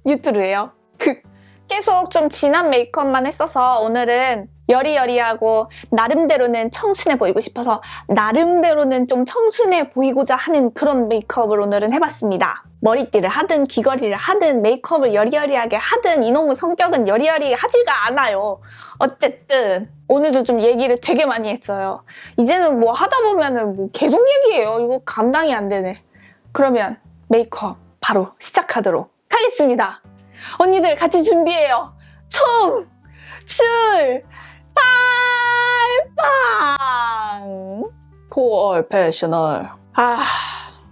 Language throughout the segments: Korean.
뉴트루예요. 계속 좀 진한 메이크업만 했어서 오늘은 여리여리하고 나름대로는 청순해 보이고 싶어서 나름대로는 좀 청순해 보이고자 하는 그런 메이크업을 오늘은 해봤습니다. 머리띠를 하든 귀걸이를 하든 메이크업을 여리여리하게 하든 이놈의 성격은 여리여리하지가 않아요. 어쨌든 오늘도 좀 얘기를 되게 많이 했어요. 이제는 뭐 하다 보면은 뭐 계속 얘기해요. 이거 감당이 안 되네. 그러면 메이크업 바로 시작하도록 하겠습니다. 언니들 같이 준비해요. 총! 출! 팔빵! 포얼 패셔널.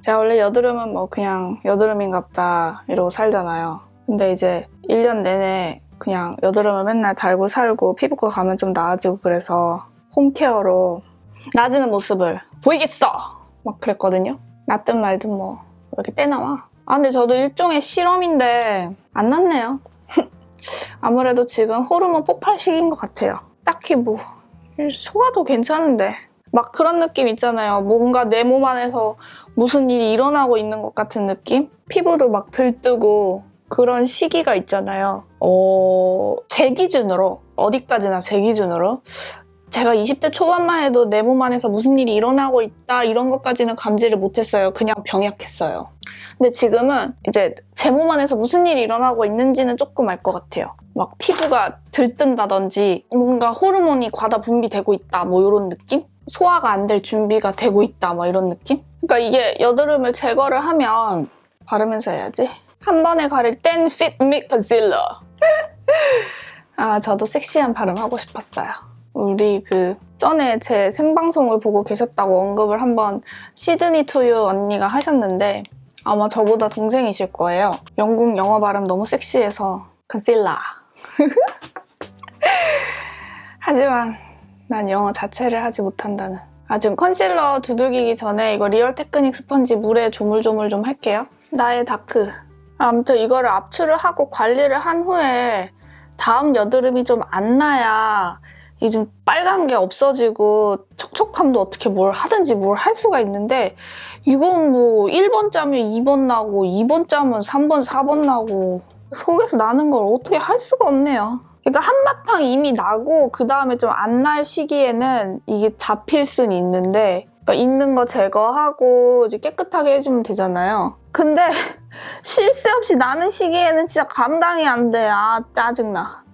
제가 원래 여드름은 뭐 그냥 여드름인갑다 이러고 살잖아요. 근데 이제 1년 내내 그냥 여드름을 맨날 달고 살고 피부과 가면 좀 나아지고 그래서 홈케어로 나아지는 모습을 보이겠어! 막 그랬거든요. 낫든 말든 뭐 왜 이렇게 떼나와? 근데 저도 일종의 실험인데 안 낫네요. 아무래도 지금 호르몬 폭발 시기인 것 같아요. 딱히 뭐 소화도 괜찮은데 막 그런 느낌 있잖아요. 뭔가 내 몸 안에서 무슨 일이 일어나고 있는 것 같은 느낌? 피부도 막 들뜨고 그런 시기가 있잖아요. 제 기준으로 어디까지나 제 기준으로 제가 20대 초반만 해도 내 몸 안에서 무슨 일이 일어나고 있다 이런 것까지는 감지를 못했어요. 그냥 병약했어요. 근데 지금은 이제 제 몸 안에서 무슨 일이 일어나고 있는지는 조금 알 것 같아요. 막 피부가 들뜬다든지 뭔가 호르몬이 과다 분비되고 있다 뭐 이런 느낌? 소화가 안 될 준비가 되고 있다 뭐 이런 느낌? 그러니까 이게 여드름을 제거를 하면 바르면서 해야지. 한 번에 가릴 땐 Fit Me Concealer. 저도 섹시한 발음 하고 싶었어요. 우리 전에 제 생방송을 보고 계셨다고 언급을 한번 시드니 투유 언니가 하셨는데 아마 저보다 동생이실 거예요. 영국 영어 발음 너무 섹시해서 컨실러. 하지만 난 영어 자체를 하지 못한다는. 지금 컨실러 두들기기 전에 이거 리얼 테크닉 스펀지 물에 조물조물 좀 할게요. 나의 다크. 아무튼 이거를 압출을 하고 관리를 한 후에 다음 여드름이 좀 안 나야 이 좀 빨간 게 없어지고 촉촉함도 어떻게 뭘 하든지 뭘 할 수가 있는데 이건 뭐 1번 짜면 2번 나고 2번 짜면 3번, 4번 나고 속에서 나는 걸 어떻게 할 수가 없네요. 그러니까 한바탕 이미 나고 그 다음에 좀 안 날 시기에는 이게 잡힐 수는 있는데 그러니까 있는 거 제거하고 이제 깨끗하게 해주면 되잖아요. 근데 쉴 새 없이 나는 시기에는 진짜 감당이 안 돼. 짜증나.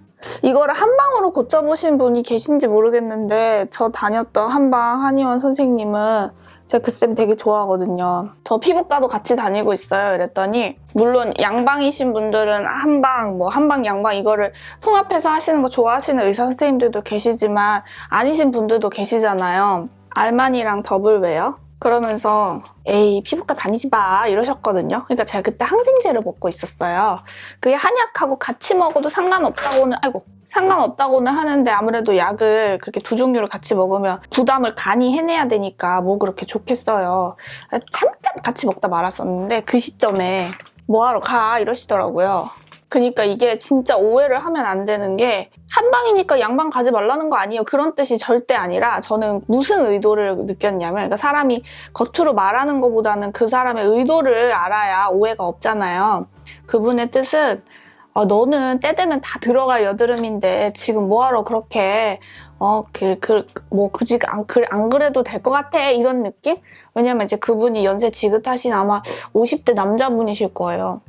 이거를 한방으로 고쳐보신 분이 계신지 모르겠는데 저 다녔던 한방 한의원 선생님은 제가 그 쌤 되게 좋아하거든요. 저 피부과도 같이 다니고 있어요. 이랬더니 물론 양방이신 분들은 한방, 한방, 양방 이거를 통합해서 하시는 거 좋아하시는 의사 선생님들도 계시지만 아니신 분들도 계시잖아요. 알마니랑 더블웨어? 그러면서 에이 피부과 다니지 마 이러셨거든요. 그러니까 제가 그때 항생제를 먹고 있었어요. 그게 한약하고 같이 먹어도 상관없다고는 하는데 아무래도 약을 그렇게 두 종류를 같이 먹으면 부담을 간이 해내야 되니까 뭐 그렇게 좋겠어요. 잠깐 같이 먹다 말았었는데 그 시점에 뭐하러 가 이러시더라고요. 그러니까 이게 진짜 오해를 하면 안 되는 게 한방이니까 양방 가지 말라는 거 아니에요. 그런 뜻이 절대 아니라 저는 무슨 의도를 느꼈냐면 그러니까 사람이 겉으로 말하는 것보다는 그 사람의 의도를 알아야 오해가 없잖아요. 그분의 뜻은 너는 때 되면 다 들어갈 여드름인데 지금 뭐하러 그렇게 굳이 안 그래도 될 것 같아 이런 느낌? 왜냐면 이제 그분이 연세 지긋하신 아마 50대 남자분이실 거예요.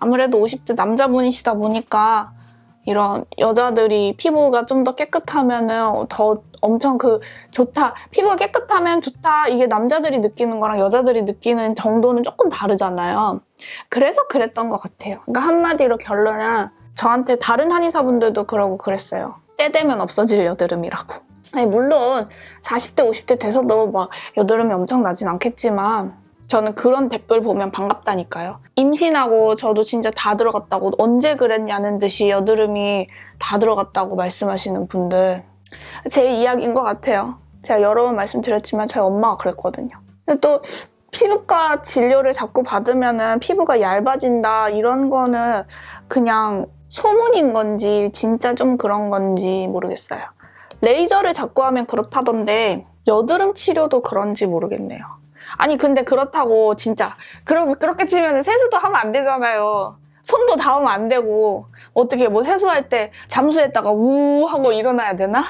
아무래도 50대 남자분이시다 보니까 이런 여자들이 피부가 좀 더 깨끗하면은 더 엄청 좋다. 피부가 깨끗하면 좋다. 이게 남자들이 느끼는 거랑 여자들이 느끼는 정도는 조금 다르잖아요. 그래서 그랬던 것 같아요. 그러니까 한마디로 결론은 저한테 다른 한의사분들도 그러고 그랬어요. 때 되면 없어질 여드름이라고. 아니, 물론 40대, 50대 돼서도 막 여드름이 엄청 나진 않겠지만 저는 그런 댓글 보면 반갑다니까요. 임신하고 저도 진짜 다 들어갔다고 언제 그랬냐는 듯이 여드름이 다 들어갔다고 말씀하시는 분들 제 이야기인 것 같아요. 제가 여러 번 말씀드렸지만 저희 엄마가 그랬거든요. 근데 또 피부과 진료를 자꾸 받으면은 피부가 얇아진다 이런 거는 그냥 소문인 건지 진짜 좀 그런 건지 모르겠어요. 레이저를 자꾸 하면 그렇다던데 여드름 치료도 그런지 모르겠네요. 아니 근데 그렇다고 진짜 그렇게 치면 세수도 하면 안 되잖아요. 손도 닿으면 안 되고 어떻게 뭐 세수할 때 잠수했다가 우 하고 일어나야 되나?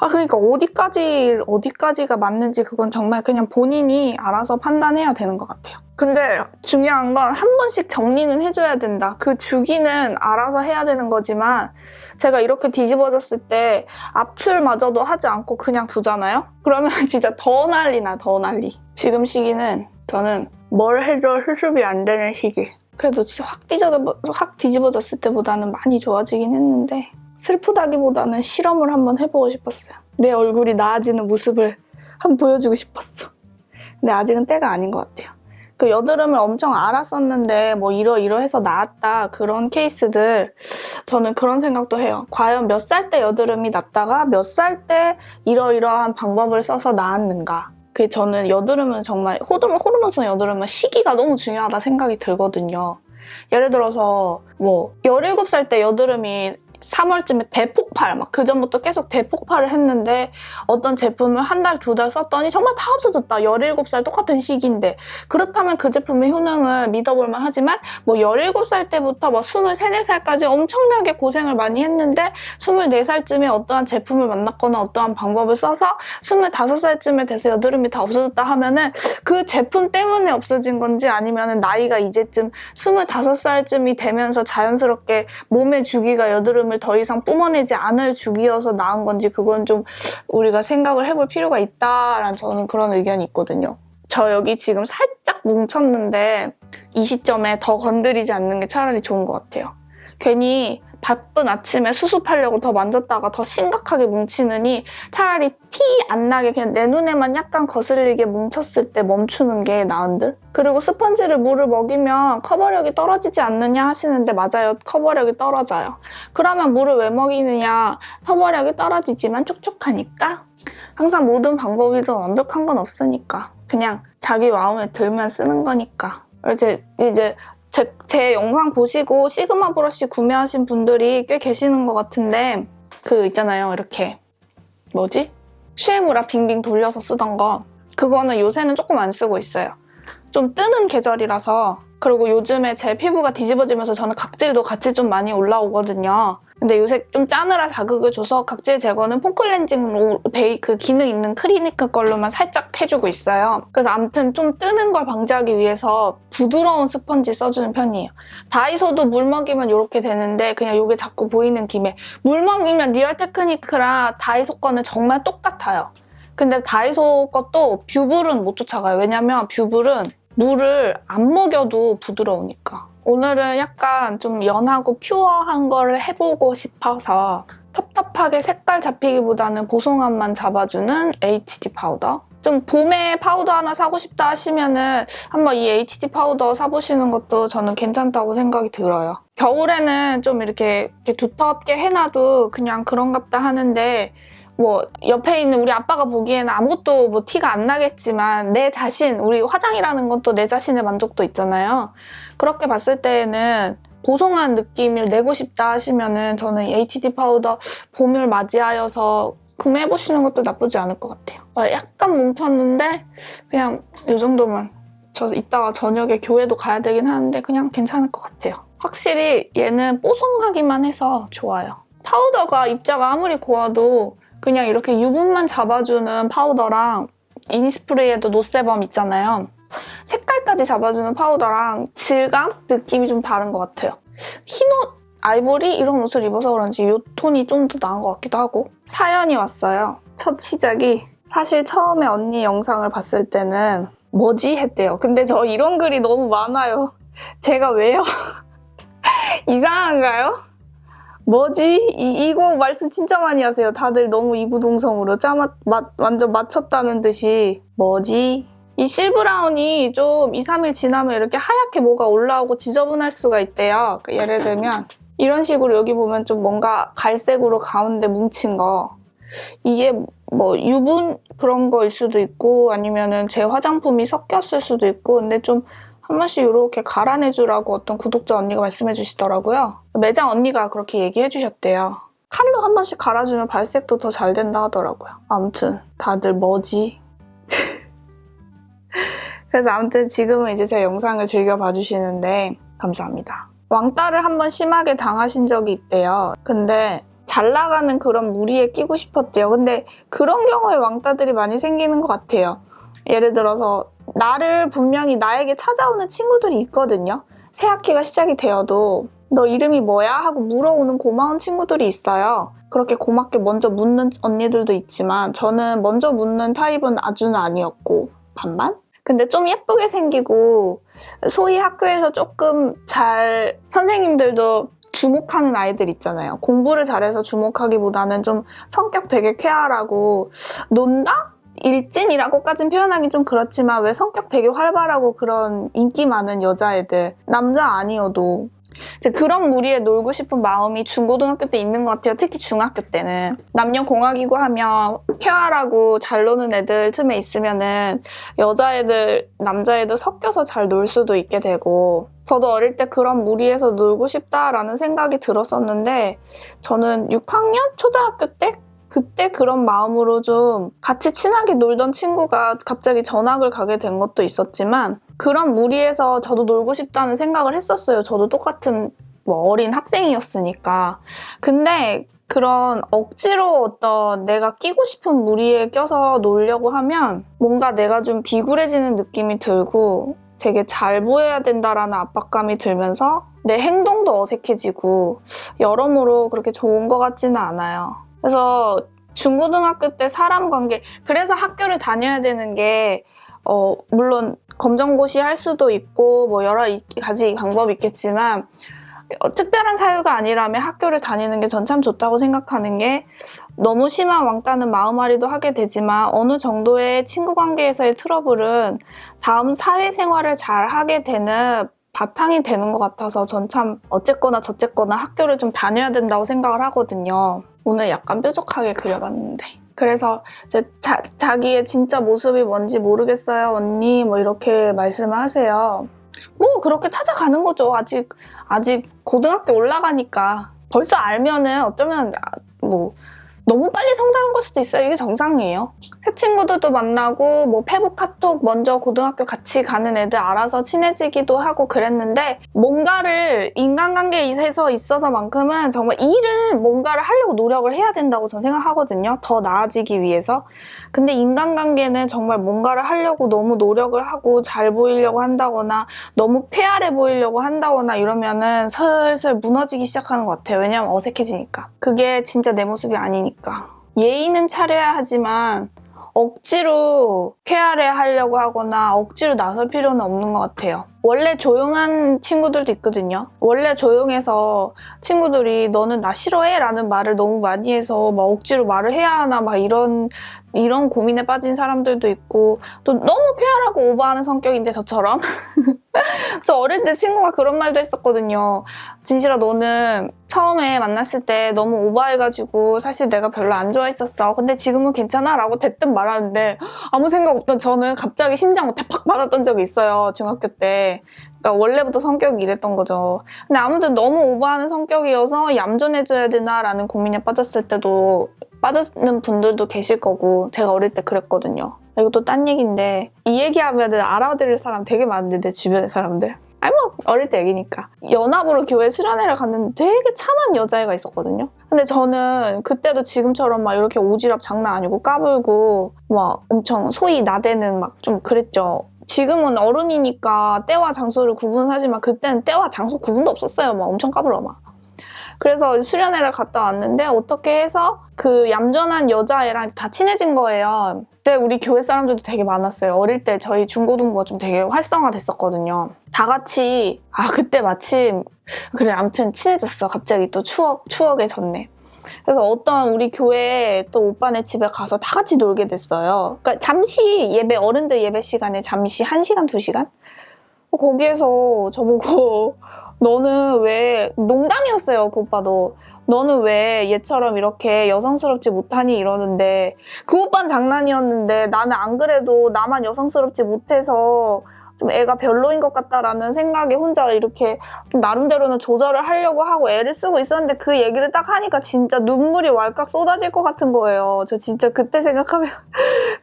그러니까 어디까지가 맞는지 그건 정말 그냥 본인이 알아서 판단해야 되는 것 같아요. 근데 중요한 건 한 번씩 정리는 해줘야 된다. 그 주기는 알아서 해야 되는 거지만 제가 이렇게 뒤집어졌을 때 압출마저도 하지 않고 그냥 두잖아요? 그러면 진짜 더 난리나, 더 난리. 지금 시기는 저는 뭘 해도 수습이 안 되는 시기. 그래도 진짜 확 뒤집어졌을 때보다는 많이 좋아지긴 했는데 슬프다기보다는 실험을 한번 해보고 싶었어요. 내 얼굴이 나아지는 모습을 한번 보여주고 싶었어. 근데 아직은 때가 아닌 것 같아요. 그 여드름을 엄청 앓았었는데 뭐 이러해서 나았다 그런 케이스들 저는 그런 생각도 해요. 과연 몇 살 때 여드름이 났다가 몇 살 때 이러이러한 방법을 써서 나았는가. 그 저는 여드름은 정말 호르몬성 여드름은 시기가 너무 중요하다 생각이 들거든요. 예를 들어서 뭐 17살 때 여드름이 3월쯤에 대폭발, 막 그전부터 계속 대폭발을 했는데 어떤 제품을 한 달, 두 달 썼더니 정말 다 없어졌다. 17살 똑같은 시기인데. 그렇다면 그 제품의 효능을 믿어볼만 하지만 뭐 17살 때부터 뭐 23, 4살까지 엄청나게 고생을 많이 했는데 24살쯤에 어떠한 제품을 만났거나 어떠한 방법을 써서 25살쯤에 돼서 여드름이 다 없어졌다 하면은 그 제품 때문에 없어진 건지 아니면은 나이가 이제쯤 25살쯤이 되면서 자연스럽게 몸의 주기가 여드름 더 이상 뿜어내지 않을 주기여서 나은 건지 그건 좀 우리가 생각을 해볼 필요가 있다라는 저는 그런 의견이 있거든요. 저 여기 지금 살짝 뭉쳤는데 이 시점에 더 건드리지 않는 게 차라리 좋은 것 같아요. 괜히 바쁜 아침에 수습하려고 더 만졌다가 더 심각하게 뭉치느니 차라리 티 안 나게 그냥 내 눈에만 약간 거슬리게 뭉쳤을 때 멈추는 게 나은 듯? 그리고 스펀지를 물을 먹이면 커버력이 떨어지지 않느냐 하시는데 맞아요. 커버력이 떨어져요. 그러면 물을 왜 먹이느냐? 커버력이 떨어지지만 촉촉하니까? 항상 모든 방법이 더 완벽한 건 없으니까. 그냥 자기 마음에 들면 쓰는 거니까. 이제 제 영상 보시고 시그마 브러쉬 구매하신 분들이 꽤 계시는 것 같은데 그 있잖아요. 이렇게 슈에무라 빙빙 돌려서 쓰던 거 그거는 요새는 조금 안 쓰고 있어요. 좀 뜨는 계절이라서 그리고 요즘에 제 피부가 뒤집어지면서 저는 각질도 같이 좀 많이 올라오거든요. 근데 요새 좀 짜느라 자극을 줘서 각질 제거는 폼클렌징 그 기능 있는 클리니크 걸로만 살짝 해주고 있어요. 그래서 아무튼 좀 뜨는 걸 방지하기 위해서 부드러운 스펀지 써주는 편이에요. 다이소도 물 먹이면 이렇게 되는데 그냥 이게 자꾸 보이는 김에 물 먹이면 리얼 테크니크랑 다이소 거는 정말 똑같아요. 근데 다이소 것도 뷰블은 못 쫓아가요. 왜냐면 뷰블은 물을 안 먹여도 부드러우니까. 오늘은 약간 좀 연하고 퓨어한 거를 해보고 싶어서 텁텁하게 색깔 잡히기보다는 보송함만 잡아주는 HD 파우더. 좀 봄에 파우더 하나 사고 싶다 하시면은 한번 이 HD 파우더 사보시는 것도 저는 괜찮다고 생각이 들어요. 겨울에는 좀 이렇게 두텁게 해놔도 그냥 그런갑다 하는데 뭐 옆에 있는 우리 아빠가 보기에는 아무것도 뭐 티가 안 나겠지만 내 자신, 우리 화장이라는 건 또 내 자신의 만족도 있잖아요. 그렇게 봤을 때에는 보송한 느낌을 내고 싶다 하시면은 저는 HD 파우더 봄을 맞이하여서 구매해보시는 것도 나쁘지 않을 것 같아요. 약간 뭉쳤는데 그냥 이 정도면 저 이따가 저녁에 교회도 가야 되긴 하는데 그냥 괜찮을 것 같아요. 확실히 얘는 뽀송하기만 해서 좋아요. 파우더가 입자가 아무리 고와도 그냥 이렇게 유분만 잡아주는 파우더랑 이니스프레이에도 노세범 있잖아요. 색깔까지 잡아주는 파우더랑 질감? 느낌이 좀 다른 것 같아요. 흰옷, 아이보리 이런 옷을 입어서 그런지 이 톤이 좀 더 나은 것 같기도 하고. 사연이 왔어요. 첫 시작이 사실 처음에 언니 영상을 봤을 때는 뭐지? 했대요. 근데 저 이런 글이 너무 많아요. 제가 왜요? 이상한가요? 뭐지? 이거 말씀 진짜 많이 하세요. 다들 너무 이구동성으로 완전 맞췄다는 듯이. 뭐지? 이 실브라운이 좀 2, 3일 지나면 이렇게 하얗게 뭐가 올라오고 지저분할 수가 있대요. 예를 들면 이런 식으로 여기 보면 좀 뭔가 갈색으로 가운데 뭉친 거. 이게 뭐 유분 그런 거일 수도 있고 아니면은 제 화장품이 섞였을 수도 있고 근데 좀 한 번씩 이렇게 갈아내주라고 어떤 구독자 언니가 말씀해 주시더라고요. 매장 언니가 그렇게 얘기해 주셨대요. 칼로 한 번씩 갈아주면 발색도 더 잘 된다 하더라고요. 아무튼 다들 뭐지? 그래서 아무튼 지금은 이제 제 영상을 즐겨 봐주시는데 감사합니다. 왕따를 한번 심하게 당하신 적이 있대요. 근데 잘 나가는 그런 무리에 끼고 싶었대요. 근데 그런 경우에 왕따들이 많이 생기는 것 같아요. 예를 들어서 나를 분명히 나에게 찾아오는 친구들이 있거든요. 새 학기가 시작이 되어도 너 이름이 뭐야? 하고 물어오는 고마운 친구들이 있어요. 그렇게 고맙게 먼저 묻는 언니들도 있지만 저는 먼저 묻는 타입은 아주는 아니었고 반반? 근데 좀 예쁘게 생기고 소위 학교에서 조금 잘 선생님들도 주목하는 아이들 있잖아요. 공부를 잘해서 주목하기보다는 좀 성격 되게 쾌활하고 논다? 일진이라고까진 표현하기 좀 그렇지만 왜 성격 되게 활발하고 그런 인기 많은 여자애들 남자 아니어도 이제 그런 무리에 놀고 싶은 마음이 중고등학교 때 있는 것 같아요. 특히 중학교 때는 남녀공학이고 하면 쾌활하고 잘 노는 애들 틈에 있으면은 여자애들 남자애들 섞여서 잘 놀 수도 있게 되고 저도 어릴 때 그런 무리에서 놀고 싶다라는 생각이 들었었는데 저는 6학년? 초등학교 때? 그때 그런 마음으로 좀 같이 친하게 놀던 친구가 갑자기 전학을 가게 된 것도 있었지만 그런 무리에서 저도 놀고 싶다는 생각을 했었어요. 저도 똑같은 어린 학생이었으니까. 근데 그런 억지로 어떤 내가 끼고 싶은 무리에 껴서 놀려고 하면 뭔가 내가 좀 비굴해지는 느낌이 들고 되게 잘 보여야 된다라는 압박감이 들면서 내 행동도 어색해지고 여러모로 그렇게 좋은 것 같지는 않아요. 그래서 중고등학교 때 사람 관계, 그래서 학교를 다녀야 되는 게 물론 검정고시 할 수도 있고 뭐 여러 가지 방법이 있겠지만 특별한 사유가 아니라면 학교를 다니는 게 전 참 좋다고 생각하는 게 너무 심한 왕따는 마음앓이도 하게 되지만 어느 정도의 친구 관계에서의 트러블은 다음 사회생활을 잘 하게 되는 바탕이 되는 것 같아서 전 참 어쨌거나 저쨌거나 학교를 좀 다녀야 된다고 생각을 하거든요. 오늘 약간 뾰족하게 그려봤는데 그래서 이제 자기의 진짜 모습이 뭔지 모르겠어요 언니 뭐 이렇게 말씀을 하세요. 뭐 그렇게 찾아가는 거죠. 아직 고등학교 올라가니까 벌써 알면은 어쩌면 뭐 너무 빨리 성장한 걸 수도 있어요. 이게 정상이에요. 새 친구들도 만나고 뭐 페북 카톡 먼저 고등학교 같이 가는 애들 알아서 친해지기도 하고 그랬는데 뭔가를 인간관계에서 있어서만큼은 정말 일은 뭔가를 하려고 노력을 해야 된다고 전 생각하거든요. 더 나아지기 위해서. 근데 인간관계는 정말 뭔가를 하려고 너무 노력을 하고 잘 보이려고 한다거나 너무 쾌활해 보이려고 한다거나 이러면은 슬슬 무너지기 시작하는 것 같아요. 왜냐면 어색해지니까. 그게 진짜 내 모습이 아니니까. 예의는 차려야 하지만 억지로 쾌활해 하려고 하거나 억지로 나설 필요는 없는 것 같아요. 원래 조용한 친구들도 있거든요. 원래 조용해서 친구들이 너는 나 싫어해? 라는 말을 너무 많이 해서 막 억지로 말을 해야 하나 막 이런 고민에 빠진 사람들도 있고 또 너무 쾌활하고 오버하는 성격인데 저처럼 저 어릴 때 친구가 그런 말도 했었거든요. 진실아 너는 처음에 만났을 때 너무 오버해가지고 사실 내가 별로 안 좋아했었어. 근데 지금은 괜찮아? 라고 대뜸 말하는데 아무 생각 없던 저는 갑자기 심장 대팍 받았던 적이 있어요. 중학교 때. 그러니까 원래부터 성격이 이랬던 거죠. 근데 아무튼 너무 오버하는 성격이어서 얌전해져야 되나라는 고민에 빠졌을 때도 빠지는 분들도 계실 거고 제가 어릴 때 그랬거든요. 이것도 딴 얘기인데 이 얘기하면 알아들을 사람 되게 많은데 내 주변의 사람들. 아니 뭐 어릴 때 얘기니까. 연합으로 교회 수련회를 갔는데 되게 참한 여자애가 있었거든요. 근데 저는 그때도 지금처럼 막 이렇게 오지랖 장난 아니고 까불고 막 엄청 소위 나대는 막 좀 그랬죠. 지금은 어른이니까 때와 장소를 구분하지만 그때는 때와 장소 구분도 없었어요. 막 엄청 까불어 막. 그래서 수련회를 갔다 왔는데 어떻게 해서 그 얌전한 여자애랑 다 친해진 거예요. 그때 우리 교회 사람들도 되게 많았어요. 어릴 때 저희 중고등부가 좀 되게 활성화됐었거든요. 다 같이 그때 마침 그래 아무튼 친해졌어. 갑자기 또 추억에 젖네. 그래서 어떤 우리 교회 또 오빠네 집에 가서 다 같이 놀게 됐어요. 그러니까 잠시 어른들 예배 시간에 잠시 1시간, 2시간? 거기에서 저보고 너는 왜 농담이었어요. 그 오빠도. 너는 왜 얘처럼 이렇게 여성스럽지 못하니 이러는데 그 오빠는 장난이었는데 나는 안 그래도 나만 여성스럽지 못해서 좀 애가 별로인 것 같다라는 생각에 혼자 이렇게 좀 나름대로는 조절을 하려고 하고 애를 쓰고 있었는데 그 얘기를 딱 하니까 진짜 눈물이 왈칵 쏟아질 것 같은 거예요. 저 진짜 그때 생각하면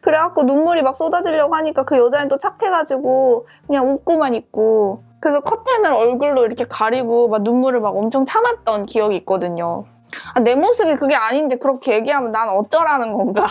그래갖고 눈물이 막 쏟아지려고 하니까 그 여자애는 또 착해가지고 그냥 웃고만 있고 그래서 커튼을 얼굴로 이렇게 가리고 막 눈물을 막 엄청 참았던 기억이 있거든요. 내 모습이 그게 아닌데 그렇게 얘기하면 난 어쩌라는 건가.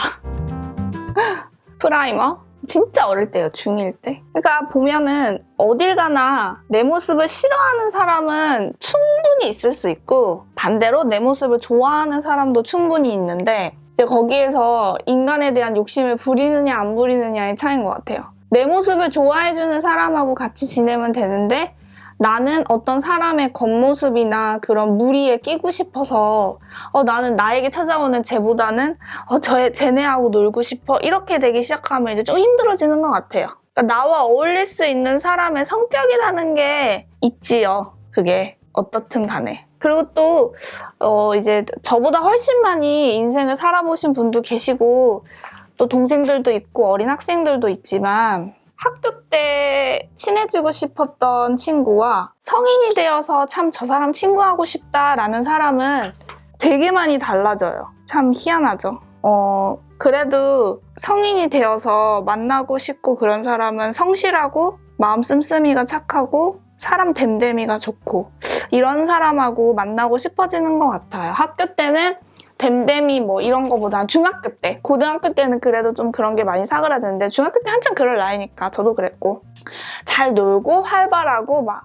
프라이머? 진짜 어릴 때요, 중1 때. 그러니까 보면은 어딜 가나 내 모습을 싫어하는 사람은 충분히 있을 수 있고 반대로 내 모습을 좋아하는 사람도 충분히 있는데 이제 거기에서 인간에 대한 욕심을 부리느냐 안 부리느냐의 차이인 것 같아요. 내 모습을 좋아해주는 사람하고 같이 지내면 되는데 나는 어떤 사람의 겉모습이나 그런 무리에 끼고 싶어서 나는 나에게 찾아오는 쟤보다는 쟤네하고 놀고 싶어 이렇게 되기 시작하면 이제 좀 힘들어지는 것 같아요. 그러니까 나와 어울릴 수 있는 사람의 성격이라는 게 있지요. 그게 어떻든 간에. 그리고 또 이제 저보다 훨씬 많이 인생을 살아보신 분도 계시고 또 동생들도 있고 어린 학생들도 있지만 학교 때 친해지고 싶었던 친구와 성인이 되어서 참 저 사람 친구하고 싶다라는 사람은 되게 많이 달라져요. 참 희한하죠. 그래도 성인이 되어서 만나고 싶고 그런 사람은 성실하고 마음 씀씀이가 착하고 사람 됨됨이가 좋고 이런 사람하고 만나고 싶어지는 것 같아요. 학교 때는 됨됨이 뭐 이런 거보다 중학교 때, 고등학교 때는 그래도 좀 그런 게 많이 사그라드는데 중학교 때 한참 그럴 나이니까 저도 그랬고 잘 놀고 활발하고 막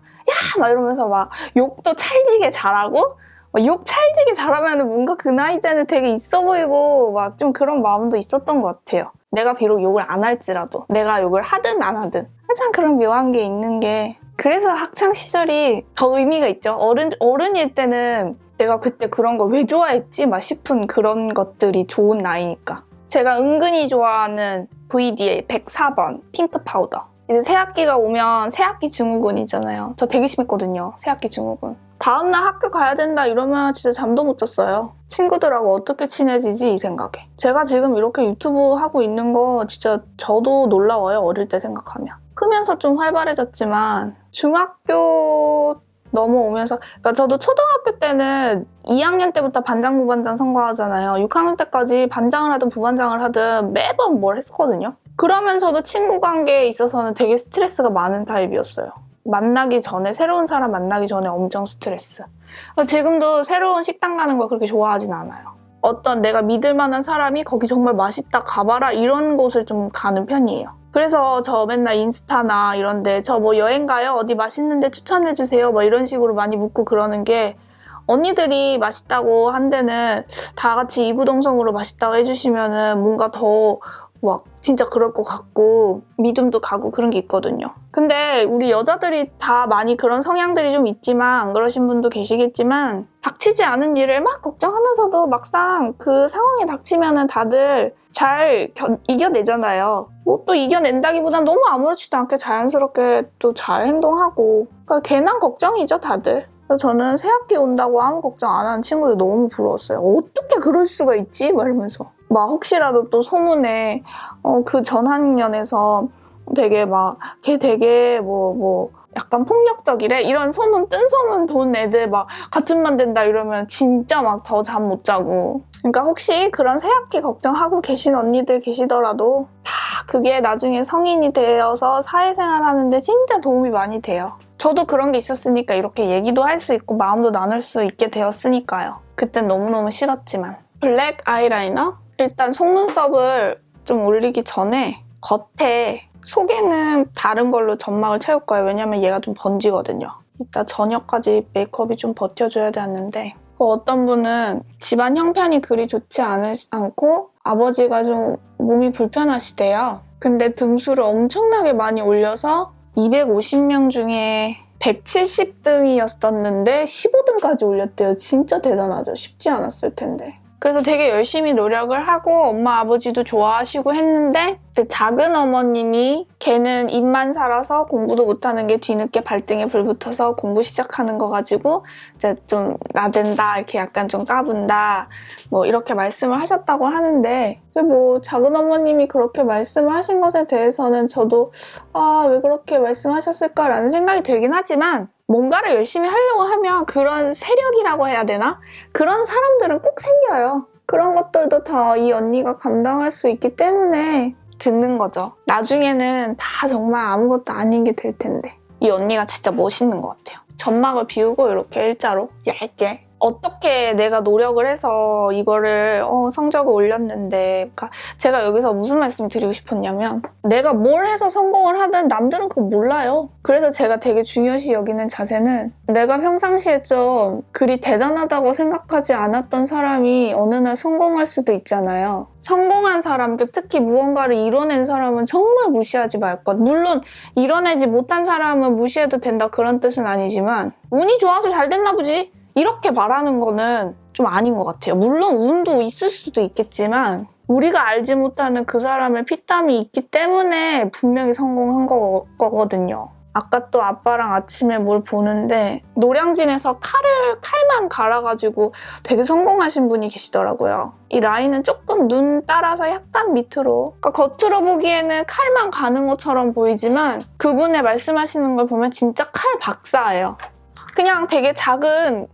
이러면서 막 욕도 찰지게 잘하고 욕 찰지게 잘하면 뭔가 그 나이 때는 되게 있어 보이고 막 좀 그런 마음도 있었던 것 같아요. 내가 비록 욕을 안 할지라도 내가 욕을 하든 안 하든 참 그런 묘한 게 있는 게 그래서 학창 시절이 더 의미가 있죠. 어른일 때는 내가 그때 그런 걸 왜 좋아했지? 막 싶은 그런 것들이 좋은 나이니까. 제가 은근히 좋아하는 VDA 104번 핑크 파우더. 이제 새학기가 오면 새학기 증후군이잖아요. 저 되게 심했거든요. 새학기 증후군. 다음날 학교 가야 된다 이러면 진짜 잠도 못 잤어요. 친구들하고 어떻게 친해지지 이 생각에. 제가 지금 이렇게 유튜브 하고 있는 거 진짜 저도 놀라워요. 어릴 때 생각하면. 크면서 좀 활발해졌지만 중학교 넘어오면서 그러니까 저도 초등학교 때는 2학년 때부터 반장 부반장 선거하잖아요. 6학년 때까지 반장을 하든 부반장을 하든 매번 뭘 했었거든요. 그러면서도 친구 관계에 있어서는 되게 스트레스가 많은 타입이었어요. 만나기 전에 새로운 사람 만나기 전에 엄청 스트레스. 지금도 새로운 식당 가는 걸 그렇게 좋아하진 않아요. 어떤 내가 믿을 만한 사람이 거기 정말 맛있다 가봐라 이런 곳을 좀 가는 편이에요. 그래서 저 맨날 인스타나 이런데 저 뭐 여행 가요? 어디 맛있는데 추천해주세요? 뭐 이런 식으로 많이 묻고 그러는 게 언니들이 맛있다고 한 데는 다 같이 이구동성으로 맛있다고 해주시면은 뭔가 더 막 진짜 그럴 것 같고 믿음도 가고 그런 게 있거든요. 근데 우리 여자들이 다 많이 그런 성향들이 좀 있지만 안 그러신 분도 계시겠지만 닥치지 않은 일을 막 걱정하면서도 막상 그 상황에 닥치면은 다들 잘 이겨내잖아요. 뭐 또 이겨낸다기보단 너무 아무렇지도 않게 자연스럽게 또 잘 행동하고 그러니까 괜한 걱정이죠 다들. 그래서 저는 새학기 온다고 아무 걱정 안 하는 친구들 너무 부러웠어요. 어떻게 그럴 수가 있지? 막 이러면서 막 혹시라도 또 소문에 그 전 학년에서 되게 막 걔 되게 뭐 약간 폭력적이래 이런 소문 뜬 소문 돈 애들 막 같은 반 된다 이러면 진짜 막 더 잠 못 자고. 그러니까 혹시 그런 새학기 걱정하고 계신 언니들 계시더라도 다 그게 나중에 성인이 되어서 사회생활 하는데 진짜 도움이 많이 돼요. 저도 그런 게 있었으니까 이렇게 얘기도 할 수 있고 마음도 나눌 수 있게 되었으니까요. 그땐 너무너무 싫었지만. 블랙 아이라이너? 일단 속눈썹을 좀 올리기 전에 겉에 속에는 다른 걸로 점막을 채울 거예요. 왜냐면 얘가 좀 번지거든요. 이따 저녁까지 메이크업이 좀 버텨줘야 되는데 어떤 분은 집안 형편이 그리 좋지 않고 아버지가 좀 몸이 불편하시대요. 근데 등수를 엄청나게 많이 올려서 250명 중에 170등이었었는데 15등까지 올렸대요. 진짜 대단하죠. 쉽지 않았을 텐데. 그래서 되게 열심히 노력을 하고 엄마 아버지도 좋아하시고 했는데 작은 어머님이 걔는 입만 살아서 공부도 못하는 게 뒤늦게 발등에 불 붙어서 공부 시작하는 거 가지고 이제 좀 나댄다 이렇게 약간 좀 까분다 뭐 이렇게 말씀을 하셨다고 하는데 뭐 작은 어머님이 그렇게 말씀을 하신 것에 대해서는 저도 왜 그렇게 말씀하셨을까라는 생각이 들긴 하지만 뭔가를 열심히 하려고 하면 그런 세력이라고 해야 되나? 그런 사람들은 꼭 생겨요. 그런 것들도 다 이 언니가 감당할 수 있기 때문에 듣는 거죠. 나중에는 다 정말 아무것도 아닌 게 될 텐데. 이 언니가 진짜 멋있는 것 같아요. 점막을 비우고 이렇게 일자로 얇게. 어떻게 내가 노력을 해서 이거를 성적을 올렸는데, 그러니까 제가 여기서 무슨 말씀을 드리고 싶었냐면 내가 뭘 해서 성공을 하든 남들은 그거 몰라요. 그래서 제가 되게 중요시 여기는 자세는 내가 평상시에 좀 그리 대단하다고 생각하지 않았던 사람이 어느 날 성공할 수도 있잖아요. 성공한 사람, 특히 무언가를 이뤄낸 사람은 정말 무시하지 말 것. 물론 이뤄내지 못한 사람은 무시해도 된다 그런 뜻은 아니지만 운이 좋아서 잘 됐나 보지? 이렇게 말하는 거는 좀 아닌 것 같아요. 물론 운도 있을 수도 있겠지만 우리가 알지 못하는 그 사람의 피땀이 있기 때문에 분명히 성공한 거거든요. 아까 또 아빠랑 아침에 뭘 보는데 노량진에서 칼만 갈아가지고 되게 성공하신 분이 계시더라고요. 이 라인은 조금 눈 따라서 약간 밑으로, 그러니까 겉으로 보기에는 칼만 가는 것처럼 보이지만 그분의 말씀하시는 걸 보면 진짜 칼 박사예요. 그냥 되게 작은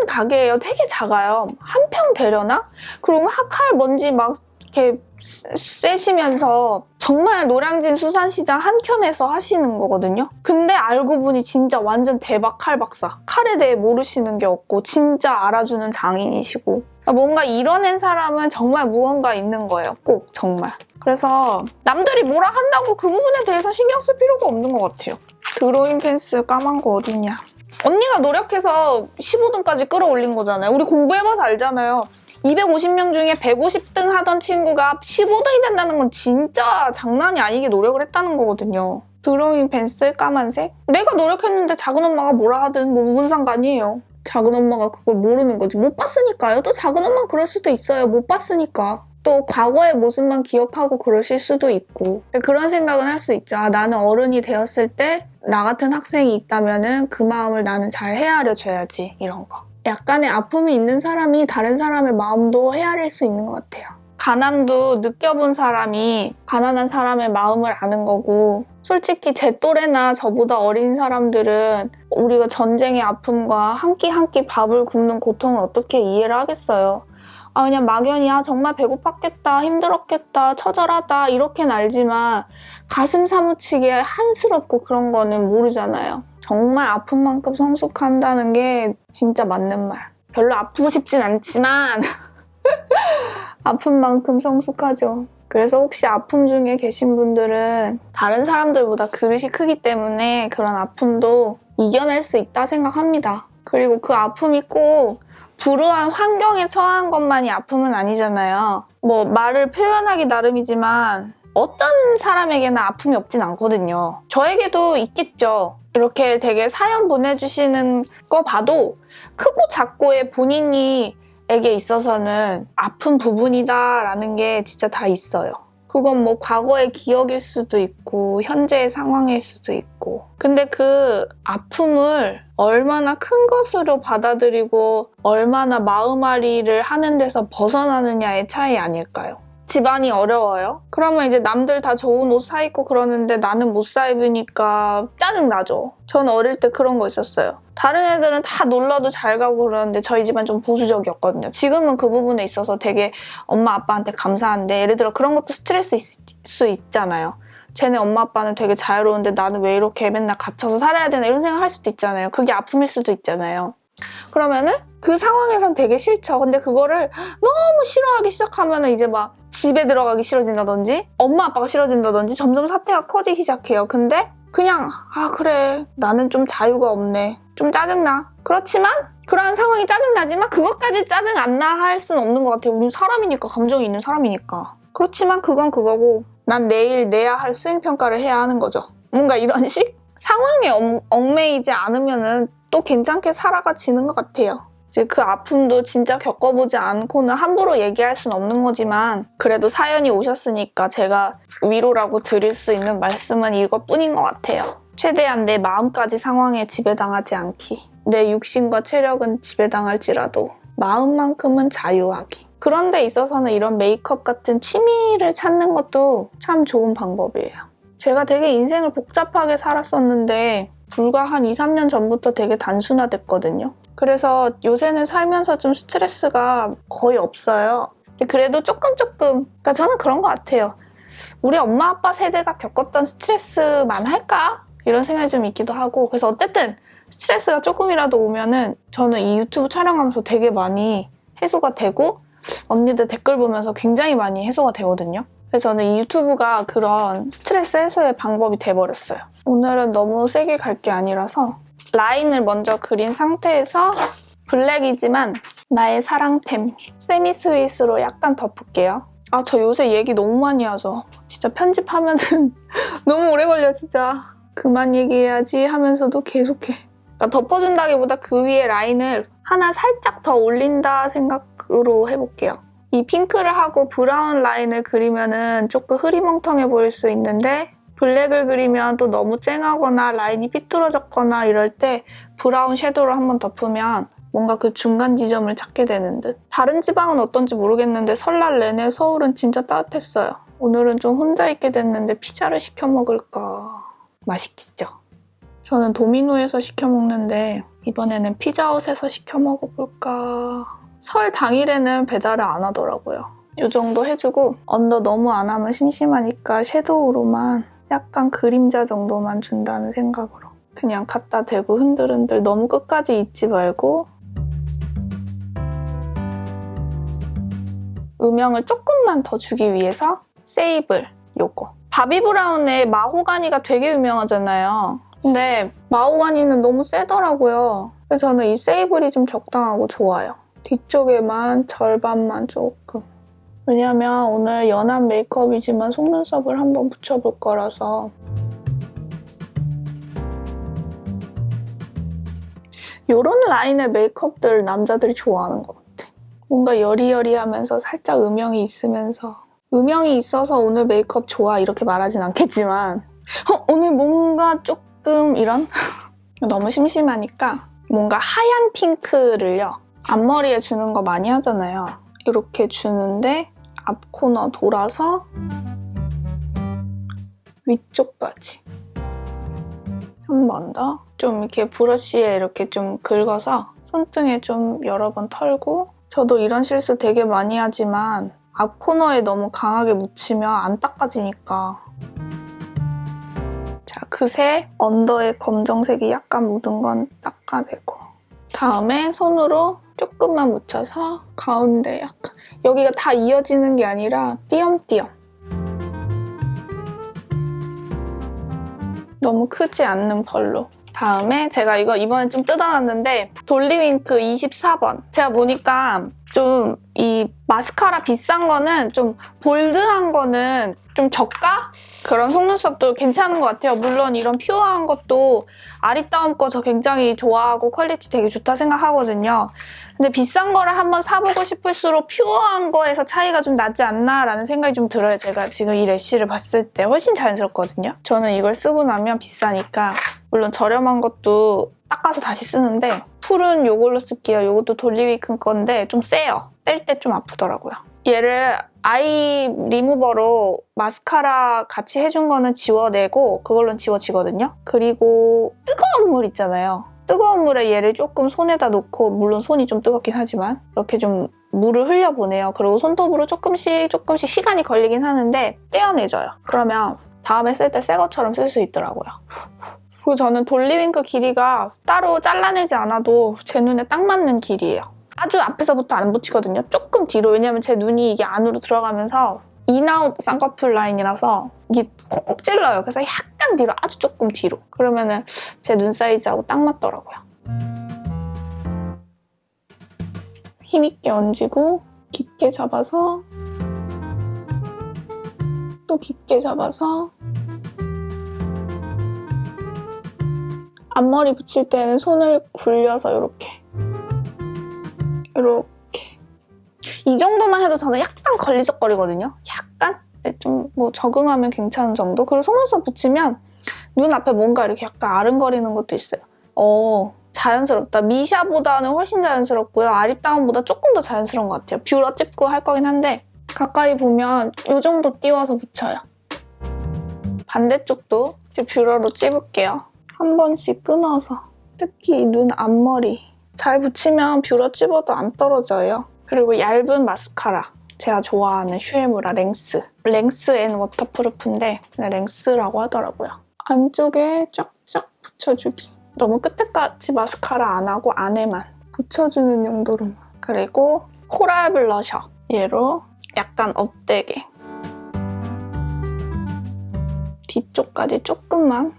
가게예요. 되게 작아요. 한 평 되려나? 그리고 막 칼 먼지 막 이렇게 쐬시면서 정말 노량진 수산시장 한켠에서 하시는 거거든요. 근데 알고 보니 진짜 완전 대박 칼 박사. 칼에 대해 모르시는 게 없고 진짜 알아주는 장인이시고, 뭔가 이뤄낸 사람은 정말 무언가 있는 거예요. 꼭 정말. 그래서 남들이 뭐라 한다고 그 부분에 대해서 신경 쓸 필요가 없는 것 같아요. 드로잉 펜스 까만 거 어딨냐. 언니가 노력해서 15등까지 끌어올린 거잖아요. 우리 공부해봐서 알잖아요. 250명 중에 150등 하던 친구가 15등이 된다는 건 진짜 장난이 아니게 노력을 했다는 거거든요. 드로잉 펜슬 까만색? 내가 노력했는데 작은 엄마가 뭐라 하든 뭔 상관이에요. 작은 엄마가 그걸 모르는 거지. 못 봤으니까요. 또 작은 엄마는 그럴 수도 있어요. 못 봤으니까. 또 과거의 모습만 기억하고 그러실 수도 있고, 그런 생각은 할 수 있죠. 나는 어른이 되었을 때 나 같은 학생이 있다면은 그 마음을 나는 잘 헤아려 줘야지, 이런 거. 약간의 아픔이 있는 사람이 다른 사람의 마음도 헤아릴 수 있는 것 같아요. 가난도 느껴본 사람이 가난한 사람의 마음을 아는 거고, 솔직히 제 또래나 저보다 어린 사람들은 우리가 전쟁의 아픔과 한 끼 한 끼 밥을 굶는 고통을 어떻게 이해를 하겠어요. 그냥 막연히 정말 배고팠겠다, 힘들었겠다, 처절하다 이렇게는 알지만 가슴 사무치게 한스럽고 그런 거는 모르잖아요. 정말 아픈 만큼 성숙한다는 게 진짜 맞는 말. 별로 아프고 싶진 않지만 아픈 만큼 성숙하죠. 그래서 혹시 아픔 중에 계신 분들은 다른 사람들보다 그릇이 크기 때문에 그런 아픔도 이겨낼 수 있다 생각합니다. 그리고 그 아픔이 꼭 불우한 환경에 처한 것만이 아픔은 아니잖아요. 말을 표현하기 나름이지만 어떤 사람에게나 아픔이 없진 않거든요. 저에게도 있겠죠. 이렇게 되게 사연 보내주시는 거 봐도 크고 작고의 본인에게 있어서는 아픈 부분이다라는 게 진짜 다 있어요. 그건 과거의 기억일 수도 있고 현재의 상황일 수도 있고, 근데 그 아픔을 얼마나 큰 것으로 받아들이고 얼마나 마음앓이를 하는 데서 벗어나느냐의 차이 아닐까요? 집안이 어려워요? 그러면 이제 남들 다 좋은 옷 사 입고 그러는데 나는 못 사 입으니까 짜증나죠. 전 어릴 때 그런 거 있었어요. 다른 애들은 다 놀러도 잘 가고 그러는데 저희 집안 좀 보수적이었거든요. 지금은 그 부분에 있어서 되게 엄마 아빠한테 감사한데, 예를 들어 그런 것도 스트레스일 수 있잖아요. 쟤네 엄마 아빠는 되게 자유로운데 나는 왜 이렇게 맨날 갇혀서 살아야 되나 이런 생각 할 수도 있잖아요. 그게 아픔일 수도 있잖아요. 그러면은 그 상황에선 되게 싫죠. 근데 그거를 너무 싫어하기 시작하면 이제 집에 들어가기 싫어진다든지 엄마 아빠가 싫어진다든지 점점 사태가 커지기 시작해요. 근데 그냥 그래, 나는 좀 자유가 없네, 좀 짜증나. 그렇지만 그러한 상황이 짜증나지만 그것까지 짜증 안 나 할 수는 없는 것 같아요. 우리 사람이니까, 감정이 있는 사람이니까. 그렇지만 그건 그거고 난 내일 내야 할 수행평가를 해야 하는 거죠. 뭔가 이런 식? 상황에 얽매이지 않으면은 또 괜찮게 살아가지는 것 같아요. 이제 그 아픔도 진짜 겪어보지 않고는 함부로 얘기할 수는 없는 거지만 그래도 사연이 오셨으니까 제가 위로라고 드릴 수 있는 말씀은 이것뿐인 것 같아요. 최대한 내 마음까지 상황에 지배당하지 않기. 내 육신과 체력은 지배당할지라도 마음만큼은 자유하기. 그런 데 있어서는 이런 메이크업 같은 취미를 찾는 것도 참 좋은 방법이에요. 제가 되게 인생을 복잡하게 살았었는데 불과 한 2, 3년 전부터 되게 단순화됐거든요. 그래서 요새는 살면서 좀 스트레스가 거의 없어요. 근데 그래도 조금 그러니까 저는 그런 것 같아요. 우리 엄마 아빠 세대가 겪었던 스트레스만 할까? 이런 생각이 좀 있기도 하고. 그래서 어쨌든 스트레스가 조금이라도 오면은 저는 이 유튜브 촬영하면서 되게 많이 해소가 되고 언니들 댓글 보면서 굉장히 많이 해소가 되거든요. 그래서 저는 이 유튜브가 그런 스트레스 해소의 방법이 돼버렸어요. 오늘은 너무 세게 갈 게 아니라서 라인을 먼저 그린 상태에서 블랙이지만 나의 사랑템 세미 스윗으로 약간 덮을게요. 아, 저 요새 얘기 너무 많이 하죠. 진짜 편집하면은 너무 오래 걸려 진짜. 그만 얘기해야지 하면서도 계속해. 그러니까 덮어준다기보다 그 위에 라인을 하나 살짝 더 올린다 생각으로 해볼게요. 이 핑크를 하고 브라운 라인을 그리면은 조금 흐리멍텅해 보일 수 있는데 블랙을 그리면 또 너무 쨍하거나 라인이 삐뚤어졌거나 이럴 때 브라운 섀도우를 한번 덮으면 뭔가 그 중간 지점을 찾게 되는 듯. 다른 지방은 어떤지 모르겠는데 설날 내내 서울은 진짜 따뜻했어요. 오늘은 좀 혼자 있게 됐는데 피자를 시켜 먹을까. 맛있겠죠? 저는 도미노에서 시켜 먹는데 이번에는 피자헛에서 시켜 먹어볼까. 설 당일에는 배달을 안 하더라고요. 이 정도 해주고 언더 너무 안 하면 심심하니까 섀도우로만 약간 그림자 정도만 준다는 생각으로 그냥 갖다 대고 흔들흔들 너무 끝까지 잊지 말고 음영을 조금만 더 주기 위해서 세이블 요거. 바비 브라운의 마호가니가 되게 유명하잖아요. 근데 마호가니는 너무 세더라고요. 그래서 저는 이 세이블이 좀 적당하고 좋아요. 뒤쪽에만 절반만 조금. 왜냐면 오늘 연한 메이크업이지만 속눈썹을 한번 붙여볼 거라서 이런 라인의 메이크업들 남자들이 좋아하는 것 같아. 뭔가 여리여리하면서 살짝 음영이 있으면서 음영이 있어서 오늘 메이크업 좋아 이렇게 말하진 않겠지만 오늘 뭔가 조금 이런 너무 심심하니까 뭔가 하얀 핑크를요 앞머리에 주는 거 많이 하잖아요. 이렇게 주는데 앞 코너 돌아서 위쪽까지 한 번 더 좀 이렇게 브러쉬에 이렇게 좀 긁어서 손등에 좀 여러 번 털고 저도 이런 실수 되게 많이 하지만 앞 코너에 너무 강하게 묻히면 안 닦아지니까 자, 그새 언더에 검정색이 약간 묻은 건 닦아내고 다음에 손으로 조금만 묻혀서 가운데 약간 여기가 다 이어지는 게 아니라 띄엄띄엄 너무 크지 않는 펄로 다음에 제가 이거 이번에 좀 뜯어놨는데 돌리윙크 24번 제가 보니까 좀 이 마스카라 비싼 거는 좀 볼드한 거는 좀 저가? 그런 속눈썹도 괜찮은 것 같아요. 물론 이런 퓨어한 것도 아리따움 거 저 굉장히 좋아하고 퀄리티 되게 좋다 생각하거든요. 근데 비싼 거를 한번 사보고 싶을수록 퓨어한 거에서 차이가 좀 나지 않나라는 생각이 좀 들어요. 제가 지금 이 래쉬를 봤을 때 훨씬 자연스럽거든요. 저는 이걸 쓰고 나면 비싸니까 물론 저렴한 것도 닦아서 다시 쓰는데 풀은 이걸로 쓸게요. 이것도 돌리위크 건데 좀 세요. 뗄 때 좀 아프더라고요. 얘를 아이 리무버로 마스카라 같이 해준 거는 지워내고 그걸로는 지워지거든요. 그리고 뜨거운 물 있잖아요. 뜨거운 물에 얘를 조금 손에다 놓고 물론 손이 좀 뜨겁긴 하지만 이렇게 좀 물을 흘려보내요. 그리고 손톱으로 조금씩 시간이 걸리긴 하는데 떼어내줘요. 그러면 다음에 쓸 때 새 것처럼 쓸 수 있더라고요. 그리고 저는 돌리윙크 길이가 따로 잘라내지 않아도 제 눈에 딱 맞는 길이에요. 아주 앞에서부터 안 붙이거든요. 조금 뒤로. 왜냐면 제 눈이 이게 안으로 들어가면서 인아웃 쌍꺼풀 라인이라서 이게 콕콕 찔러요. 그래서 약간 뒤로, 아주 조금 뒤로. 그러면은 제 눈 사이즈하고 딱 맞더라고요. 힘있게 얹고 깊게 잡아서 또 깊게 잡아서 앞머리 붙일 때는 손을 굴려서 이렇게 이 정도만 해도 저는 약간 걸리적거리거든요. 약간? 좀 뭐 적응하면 괜찮은 정도? 그리고 속눈썹 붙이면 눈 앞에 뭔가 이렇게 약간 아른거리는 것도 있어요. 자연스럽다. 미샤보다는 훨씬 자연스럽고요. 아리따움보다 조금 더 자연스러운 것 같아요. 뷰러 찝고 할 거긴 한데 가까이 보면 이 정도 띄워서 붙여요. 반대쪽도 이제 뷰러로 찝을게요. 한 번씩 끊어서 특히 눈 앞머리 잘 붙이면 뷰러 찝어도 안 떨어져요. 그리고 얇은 마스카라 제가 좋아하는 슈에무라 랭스 앤 워터프루프인데 그냥 랭스라고 하더라고요. 안쪽에 붙여주기. 너무 끝에까지 마스카라 안 하고 안에만 붙여주는 용도로만. 그리고 코랄 블러셔. 얘로 약간 업되게 뒤쪽까지 조금만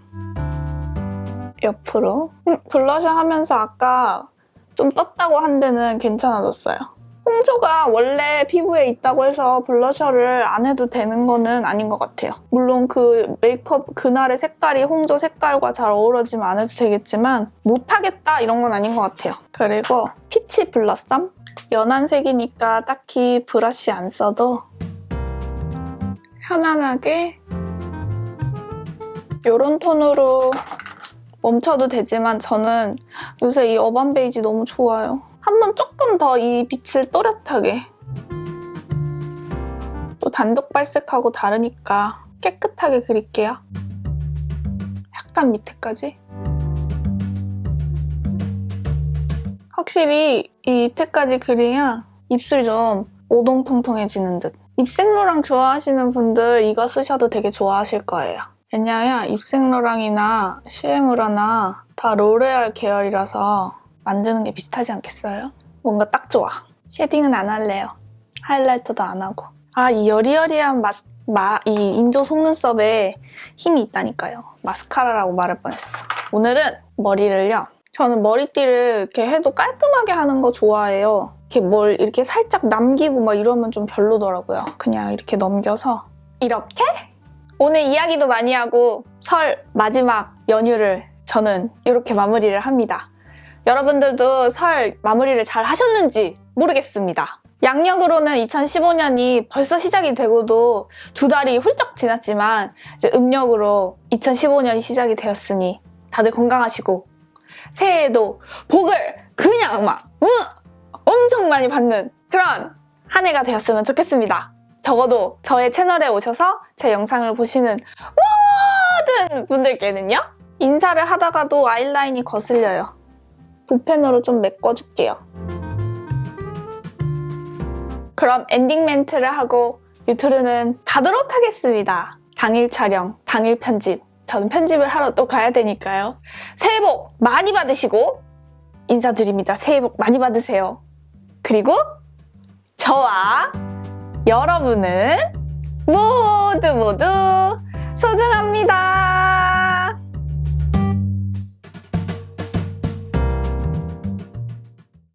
옆으로. 블러셔 하면서 아까 좀 떴다고 한 데는 괜찮아졌어요. 홍조가 원래 피부에 있다고 해서 블러셔를 안 해도 되는 거는 아닌 것 같아요. 물론 그 메이크업 그날의 색깔이 홍조 색깔과 잘 어우러지면 안 해도 되겠지만 못하겠다 이런 건 아닌 것 같아요. 그리고 피치 블러썸. 연한 색이니까 딱히 브러쉬 안 써도 편안하게 이런 톤으로 멈춰도 되지만 저는 요새 이 어반 베이지 너무 좋아요. 한번 조금 더 이 빛을 또렷하게. 또 단독 발색하고 다르니까 깨끗하게 그릴게요. 약간 밑에까지. 확실히 이 밑에까지 그려야 입술 좀 오동통통해지는 듯. 입생로랑 좋아하시는 분들 이거 쓰셔도 되게 좋아하실 거예요. 왜냐하면 입생로랑이나 시에무라나 다 로레알 계열이라서 만드는 게 비슷하지 않겠어요? 뭔가 딱 좋아. 쉐딩은 안 할래요. 하이라이터도 안 하고. 이 여리여리한 이 인조 속눈썹에 힘이 있다니까요. 마스카라라고 말할 뻔했어. 오늘은 머리를요. 저는 머리띠를 이렇게 해도 깔끔하게 하는 거 좋아해요. 이렇게 뭘 이렇게 살짝 남기고 막 이러면 좀 별로더라고요. 그냥 이렇게 넘겨서 이렇게? 오늘 이야기도 많이 하고 설 마지막 연휴를 저는 이렇게 마무리를 합니다. 여러분들도 설 마무리를 잘 하셨는지 모르겠습니다. 양력으로는 2015년이 벌써 시작이 되고도 2달이 훌쩍 지났지만 이제 음력으로 2015년이 시작이 되었으니 다들 건강하시고 새해에도 복을 그냥 막 엄청 많이 받는 그런 한 해가 되었으면 좋겠습니다. 적어도 저의 채널에 오셔서 제 영상을 보시는 모든 분들께는요. 인사를 하다가도 아이라인이 거슬려요. 붓펜으로 좀 메꿔줄게요. 그럼 엔딩 멘트를 하고 유튜브는 가도록 하겠습니다. 당일 촬영, 당일 편집. 저는 편집을 하러 또 가야 되니까요. 새해 복 많이 받으시고 인사드립니다. 새해 복 많이 받으세요. 그리고 저와 여러분은 모두 소중합니다.